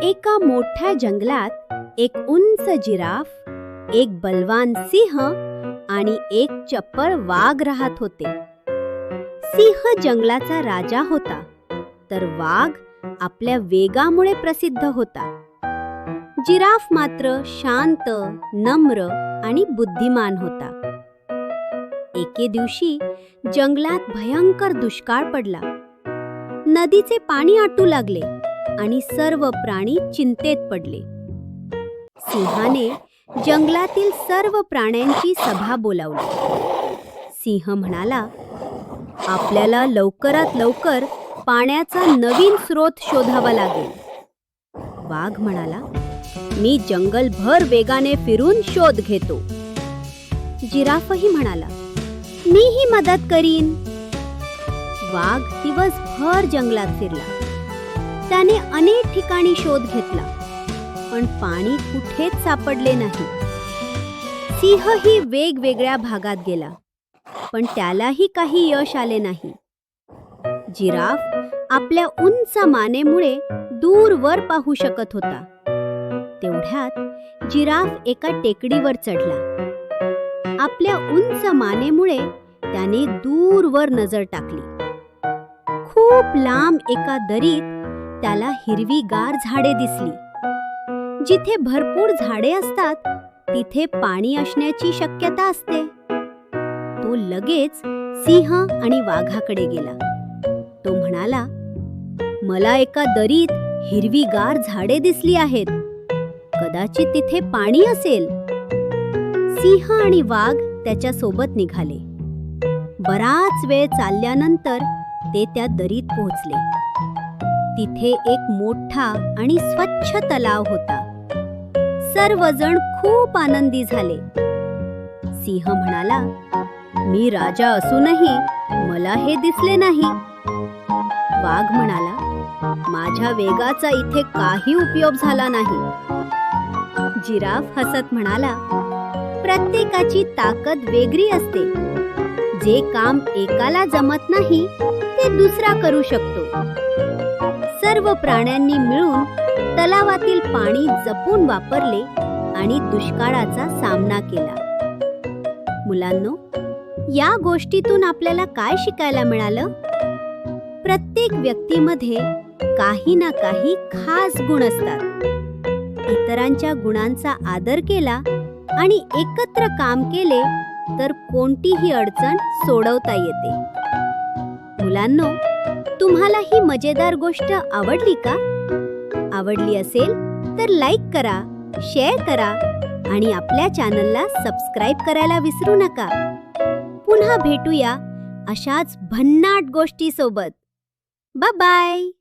एका मोठ्या जंगलात एक उंच जिराफ, एक बलवान सिंह आणि एक चपळ वाघ राहत होते. सिंह जंगलाचा राजा होता, तर वाघ आपल्या वेगामुळे प्रसिद्ध होता. जिराफ मात्र शांत, नम्र आणि बुद्धिमान होता. एके दिवशी जंगलात भयंकर दुष्काळ पडला. नदीचे पाणी आटू लागले आणि सर्व प्राणी चिंतेत पडले. सिंहाने जंगलातील सर्व प्राण्यांची सभा बोलावली. सिंह म्हणाला, आपल्याला लवकरात लवकर पाण्याचा नवीन स्रोत शोधावा लागेल. वाघ म्हणाला, मी जंगलभर वेगाने फिरून शोध घेतो. जिराफही म्हणाला, मीही मदत करीन. वाघ दिवसभर जंगलात फिरला. त्याने अनेक ठिकाणी शोध घेतला, पण पाणी कुठेच सापडले नाही. सिंहही वेगवेगळ्या भागात गेला, पण त्यालाही काही यश आले नाही. जिराफ आपल्या उंच मानेमुळे दूरवर पाहू शकत होता. तेवढ्यात जिराफ एका टेकडीवर चढला. आपल्या उंच मानेमुळे त्याने दूरवर नजर टाकली. खूप लांब एका दरीत त्याला हिरवीगार झाडे दिसली. जिथे भरपूर झाडे असतात, तिथे पाणी असण्याची शक्यता असते. तो लगेच सिंह आणि वाघाकडे गेला. तो म्हणाला, मला एका दरीत हिरवीगार झाडे दिसली आहेत. कदाचित तिथे पाणी असेल. सिंह आणि वाघ त्याच्या सोबत निघाले. बराच वेळ चालल्यानंतर ते त्या दरीत पोहोचले. तिथे एक मोठा आणि स्वच्छ तलाव होता. सर्वजण खूप आनंदी झाले. सिंह म्हणाला, मी राजा असूनही मला हे दिसले नाही. वाघ म्हणाला, माझ्या वेगाचा इथे काही उपयोग झाला नाही. जिराफ हसत म्हणाला, प्रत्येकाची ताकद वेगळी असते. जे काम एकाला जमत नाही, ते दुसरा करू शकतो. सर्व प्राण्यांनी मिळून तलावातील पाणी जपून वापरले आणि दुष्काळाचा सामना केला. मुलांनो, या गोष्टीतून आपल्याला काय शिकायला मिळालं? प्रत्येक व्यक्तीमध्ये काही ना काही खास गुण असतात. इतरांच्या गुणांचा आदर केला आणि एकत्र काम केले तर कोणतीही अडचण सोडवता येते. मुलांनो, तुम्हाला ही मजेदार गोष्ट आवडली का? आवडली असेल तर लाईक करा, शेअर करा आणि आपल्या चॅनलला सबस्क्राईब करायला विसरू नका. पुन्हा भेटूया अशाच भन्नाट गोष्टी सोबत. Bye bye.